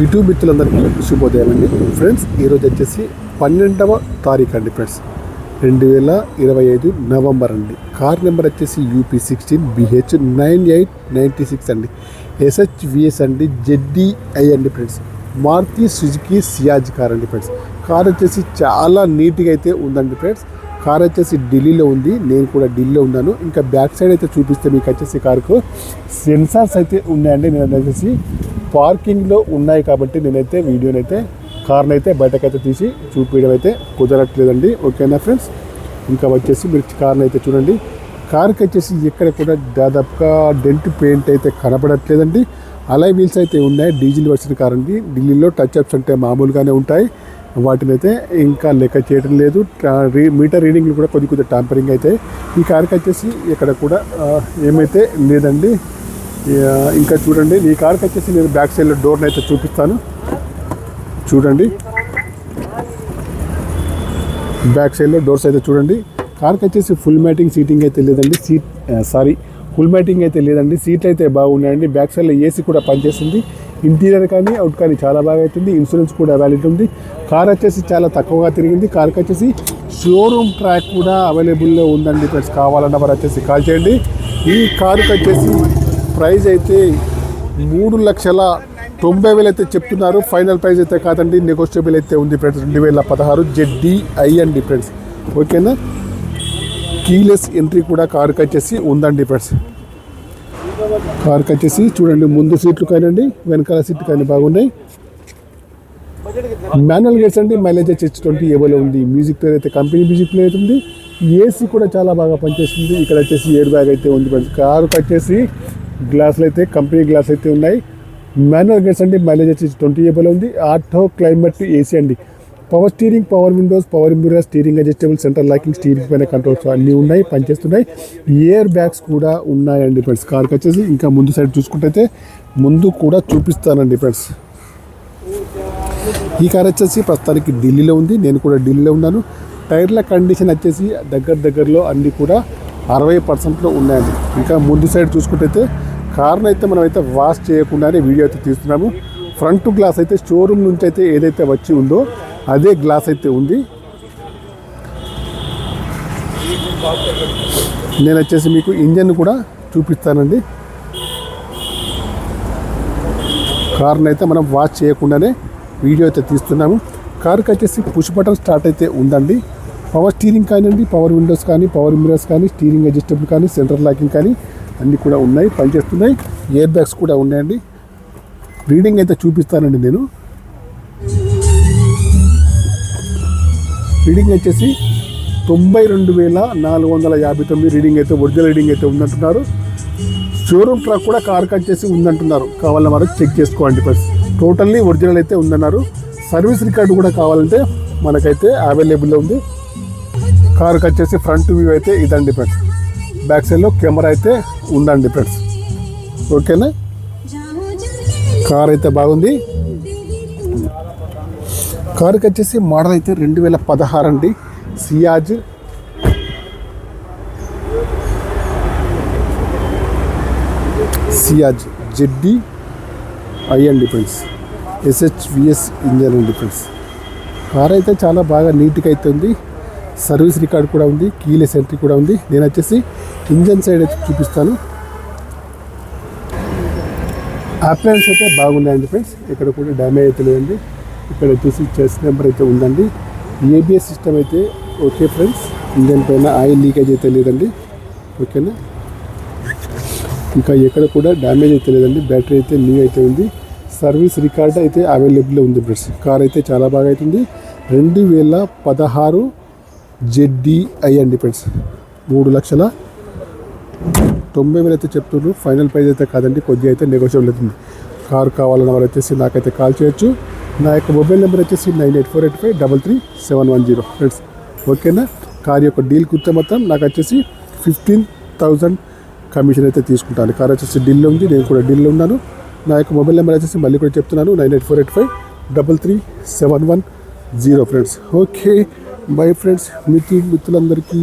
YouTube మిత్రులందరికీ శుభోదయం అండి. ఫ్రెండ్స్ ఈరోజు వచ్చేసి 12వ తారీఖు అండి ఫ్రెండ్స్, 2025 నవంబర్ అండి. కార్ నెంబర్ వచ్చేసి UP16BH 9896 అండి. SHVS అండి, ZDI అండి friends. Maruti Suzuki Ciaz car అండి ఫ్రెండ్స్. కార్ వచ్చేసి చాలా నీట్గా అయితే ఉందండి ఫ్రెండ్స్. కార్ వచ్చేసి ఢిల్లీలో ఉంది, నేను కూడా ఢిల్లీలో ఉన్నాను. ఇంకా బ్యాక్ సైడ్ అయితే చూపిస్తే మీకు వచ్చేసి కారుకు సెన్సార్స్ అయితే ఉన్నాయండి. నేను వచ్చేసి పార్కింగ్లో ఉన్నాయి కాబట్టి నేనైతే వీడియోనైతే కార్ని అయితే బయటకైతే తీసి చూపించడం అయితే కుదరట్లేదండి. ఓకేనా ఫ్రెండ్స్. ఇంకా వచ్చేసి మీరు కార్ని అయితే చూడండి. కార్కి వచ్చేసి ఎక్కడ కూడా దాదాపుగా డెంట్ పెయింట్ అయితే కనపడట్లేదండి. అలాయ్ వీల్స్ అయితే ఉన్నాయి. డీజిల్ వర్షన్ కార్ అండి. ఢిల్లీలో టచ్ అప్స్ అంటే మామూలుగానే ఉంటాయి, వాటిని అయితే ఇంకా లెక్క చేయడం లేదు. మీటర్ రీడింగ్లు కూడా కొద్ది టాంపరింగ్ అయితే ఈ కార్కి వచ్చేసి ఇక్కడ కూడా ఏమైతే లేదండి. ఇంకా చూడండి, ఈ కార్కి వచ్చేసి నేను బ్యాక్ సైడ్లో డోర్ని అయితే చూపిస్తాను. చూడండి, బ్యాక్ సైడ్లో డోర్స్ అయితే చూడండి. కార్కి వచ్చేసి ఫుల్ మ్యాటింగ్ సీటింగ్ అయితే లేదండి. ఫుల్ మ్యాటింగ్ అయితే లేదండి. సీట్లు అయితే బాగున్నాయండి. బ్యాక్ సైడ్లో ఏసీ కూడా పనిచేస్తుంది. ఇంటీరియర్ కానీ అవుట్ కానీ చాలా బాగా అవుతుంది. ఇన్సూరెన్స్ కూడా వ్యాలిడ్ ఉంది. కార్ వచ్చేసి చాలా తక్కువగా తిరిగింది. కార్కి వచ్చేసి షోరూమ్ ట్రాక్ కూడా అవైలబుల్లో ఉందండి ఫ్రెండ్స్. కావాలన్న వారు వచ్చేసి కాల్ చేయండి. ఈ కారుకి వచ్చేసి ప్రైజ్ అయితే 3,90,000 అయితే చెప్తున్నారు. ఫైనల్ ప్రైజ్ అయితే కాదండి, నెగోషియబుల్ అయితే ఉంది ఫ్రెండ్స్. 2016 ZDI అండి ఫ్రెండ్స్. ఓకేనా. కీలెస్ ఎంట్రీ కూడా కారుకి వచ్చేసి ఉందండి ఫ్రెండ్స్. కార్కి వచ్చేసి చూడండి, ముందు సీట్లు కానివ్వండి, వెనకాల సీట్లు కానీ బాగున్నాయి. మాన్యువల్ గేట్స్ అండి. మైలేజ్ వచ్చేసి 20 ఏబోలో ఉంది. మ్యూజిక్ ప్లేయర్ అయితే కంపెనీ మ్యూజిక్ ప్లేయర్ అయితే ఉంది. ఏసీ కూడా చాలా బాగా పనిచేస్తుంది. ఇక్కడ వచ్చేసి ఎయిర్ బ్యాగ్ అయితే ఉంది ఫ్రెండ్స్. కారుకి వచ్చేసి గ్లాసులు అయితే కంపెనీ గ్లాస్ అయితే ఉన్నాయి. మాన్యువల్ గేట్స్ అండి. మైలేజ్ వచ్చేసి 20 ఏబోలో ఉంది. ఆటో క్లైమేట్ ఏసీ అండి. Power steering, power Windows, power mirror, steering adjustable, centre locking, steering పైన కంట్రోల్స్ అన్నీ ఉన్నాయి, పనిచేస్తున్నాయి. ఎయిర్ బ్యాగ్స్ కూడా ఉన్నాయండి ఫ్రెండ్స్. కార్కి వచ్చేసి ఇంకా ముందు సైడ్ చూసుకుంటే ముందు కూడా చూపిస్తానండి ఫ్రెండ్స్. ఈ కార్ వచ్చేసి ప్రస్తుతానికి ఢిల్లీలో ఉంది, నేను కూడా ఢిల్లీలో ఉన్నాను. టైర్ల కండిషన్ వచ్చేసి దగ్గరలో అన్నీ కూడా 60% ఉన్నాయండి. ఇంకా ముందు సైడ్ చూసుకుంటే కార్ని అయితే మనం అయితే వాష్ చేయకుండానే వీడియో అయితే తీస్తున్నాము. ఫ్రంట్ గ్లాస్ అయితే షోరూమ్ నుంచి అయితే ఏదైతే వచ్చి ఉందో అదే గ్లాస్ అయితే ఉంది. నేను వచ్చేసి మీకు ఇంజన్ కూడా చూపిస్తానండి. కార్ని అయితే మనం వాష్ చేయకుండానే వీడియో అయితే తీస్తున్నాము. కార్కి వచ్చేసి పుష్ బటన్ స్టార్ట్ అయితే ఉందండి. పవర్ స్టీరింగ్ కానివ్వండి, పవర్ విండోస్ కానీ, పవర్ మిర్రర్స్ కానీ, స్టీరింగ్ అడ్జస్టబుల్ కానీ, సెంటర్ లాకింగ్ కానీ అన్నీ కూడా ఉన్నాయి, పనిచేస్తున్నాయి. ఎయిర్ బ్యాగ్స్ కూడా ఉన్నాయండి. రీడింగ్ అయితే చూపిస్తానండి నేను. రీడింగ్ వచ్చేసి 92,459 రీడింగ్ అయితే ఒరిజినల్ రీడింగ్ అయితే ఉందంటున్నారు. షోరూమ్ ట్రాక్ కూడా కార్కి వచ్చేసి ఉందంటున్నారు. కావాలన్న వారు చెక్ చేసుకోండి ఫ్రెండ్స్. టోటల్లీ ఒరిజినల్ అయితే ఉందన్నారు. సర్వీస్ రికార్డు కూడా కావాలంటే మనకైతే అవైలబుల్లో ఉంది. కార్కి వచ్చేసి ఫ్రంట్ వ్యూ అయితే ఇదండి ఫ్రెండ్స్. బ్యాక్ సైడ్లో కెమెరా అయితే ఉందండి ఫ్రెండ్స్. ఓకేనా. కార్ అయితే బాగుంది. కార్కి వచ్చేసి మోడల్ అయితే 2016 అండి. సియాజ్ ZDI అండి ఫ్రెండ్స్. SHVS ఇంజన్ అండి ఫ్రెండ్స్. కార్ అయితే చాలా బాగా నీట్గా అయితే ఉంది. సర్వీస్ రికార్డ్ కూడా ఉంది. కీలెస్ ఎంట్రీ కూడా ఉంది. నేను వచ్చేసి ఇంజన్ సైడ్ అయితే చూపిస్తాను. అప్లయన్స్ అయితే బాగున్నాయండి ఫ్రెండ్స్. ఇక్కడ కూడా డ్యామేజ్ అయితే లేదండి. ఇక్కడ వచ్చేసి చెస్ నెంబర్ అయితే ఉందండి. ABS సిస్టమ్ అయితే ఓకే ఫ్రెండ్స్. ఇంజన్ పైన ఆయిల్ లీకేజ్ అయితే లేదండి. ఓకేనా. ఇంకా ఎక్కడ కూడా డ్యామేజ్ అయితే లేదండి. బ్యాటరీ అయితే న్యూ అయితే ఉంది. సర్వీస్ రికార్డ్ అయితే అవైలబుల్లో ఉంది ఫ్రెండ్స్. కార్ అయితే చాలా బాగా అవుతుంది. 2016 ZDI అండి ఫ్రెండ్స్. 3,90,000 అయితే చెప్తున్నారు. ఫైనల్ ప్రైజ్ అయితే కాదండి, కొద్దిగా అయితే నెగోషియబుల్ అవుతుంది. కారు కావాలన్న వారు వచ్చేసి నాకైతే కాల్ చేయొచ్చు. నా యొక్క మొబైల్ నెంబర్ వచ్చేసి 9848533710 ఫ్రెండ్స్. ఓకేనా. కార్ యొక్క డీల్ కూర్చో మొత్తం నాకు వచ్చేసి 15,000 కమిషన్ అయితే తీసుకుంటాను. కార్ వచ్చేసి ఢిల్లీలో ఉంది, నేను కూడా ఢిల్లీలో ఉన్నాను. నా యొక్క మొబైల్ నెంబర్ వచ్చేసి మళ్ళీ కూడా చెప్తున్నాను, 9848533710 ఫ్రెండ్స్. Okay, bye friends. మిత్రులందరికీ